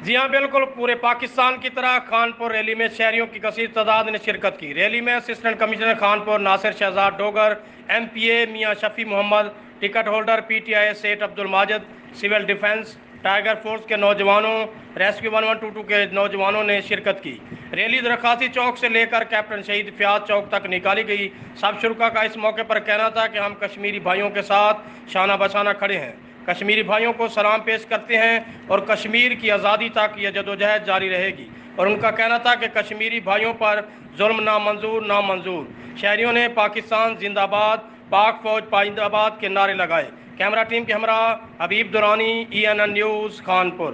جی ہاں بالکل، پورے پاکستان کی طرح خانپور ریلی میں شہریوں کی کثیر تعداد نے شرکت کی۔ ریلی میں assistant commissioner Khanpur Nasir Shahzad Dogar, M P A Mian Shafi Muhammad, ticket holder P T I seat Abdul Majid, civil defence, tiger force کے نوجوانوں، ریسکیو 1122 کے نوجوانوں نے شرکت کی۔ ریلی درخواسی چوک سے لے کر کیپٹن شہید فیاض چوک تک نکالی گئی۔ سب شرکا کا اس موقع پر کہنا تھا کہ ہم کشمیری بھائیوں کے ساتھ شانہ بشانہ کھڑے ہیں، کشمیری بھائیوں کو سلام پیش کرتے ہیں اور کشمیر کی آزادی تک یہ جدوجہد جاری رہے گی۔ اور ان کا کہنا تھا کہ کشمیری بھائیوں پر ظلم نامنظور نامنظور۔ شہریوں نے پاکستان زندہ باد، پاک فوج پائندہ آباد کے نعرے لگائے۔ کیمرہ ٹیم کے ہمراہ حبیب دورانی، ENN نیوز، خانپور۔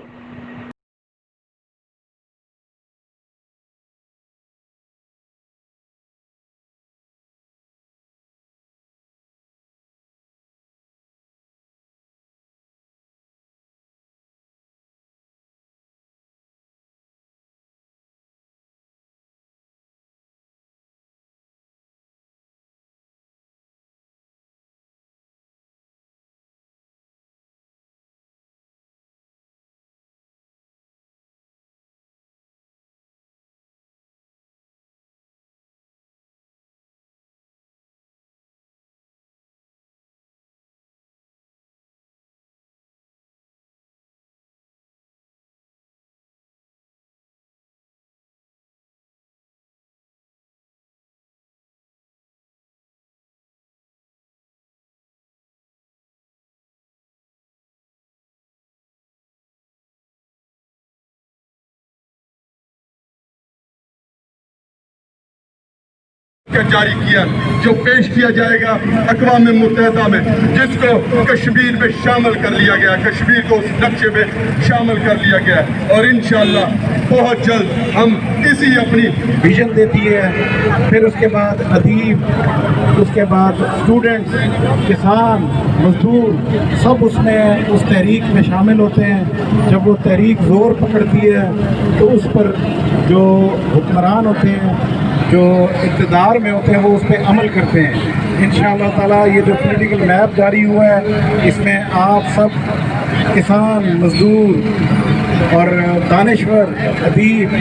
جاری کیا جو پیش کیا جائے گا اقوام متحدہ میں، جس کو کشمیر میں شامل کر لیا گیا، کشمیر کو اس نقشے میں شامل کر لیا گیا، اور انشاءاللہ بہت جلد ہم اسی اپنی ویژن دیتی ہے۔ پھر اس کے بعد ادیب، اس کے بعد اسٹوڈنٹس، کسان، مزدور سب اس میں اس تحریک میں شامل ہوتے ہیں۔ جب وہ تحریک زور پکڑتی ہے تو اس پر جو حکمران ہوتے ہیں، جو اقتدار میں ہوتے ہیں، وہ اس پہ عمل کرتے ہیں۔ انشاءاللہ تعالیٰ یہ جو پولیٹیکل میپ جاری ہوا ہے، اس میں آپ سب کسان، مزدور اور دانشور، ادیب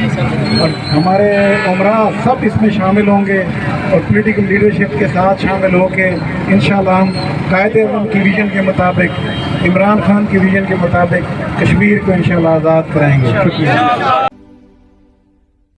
اور ہمارے عمراء سب اس میں شامل ہوں گے، اور پولیٹیکل لیڈرشپ کے ساتھ شامل ہو کے انشاءاللہ ہم قائد اعظم کی ویژن کے مطابق، عمران خان کی ویژن کے مطابق کشمیر کو انشاءاللہ آزاد کرائیں گے۔ شکریہ۔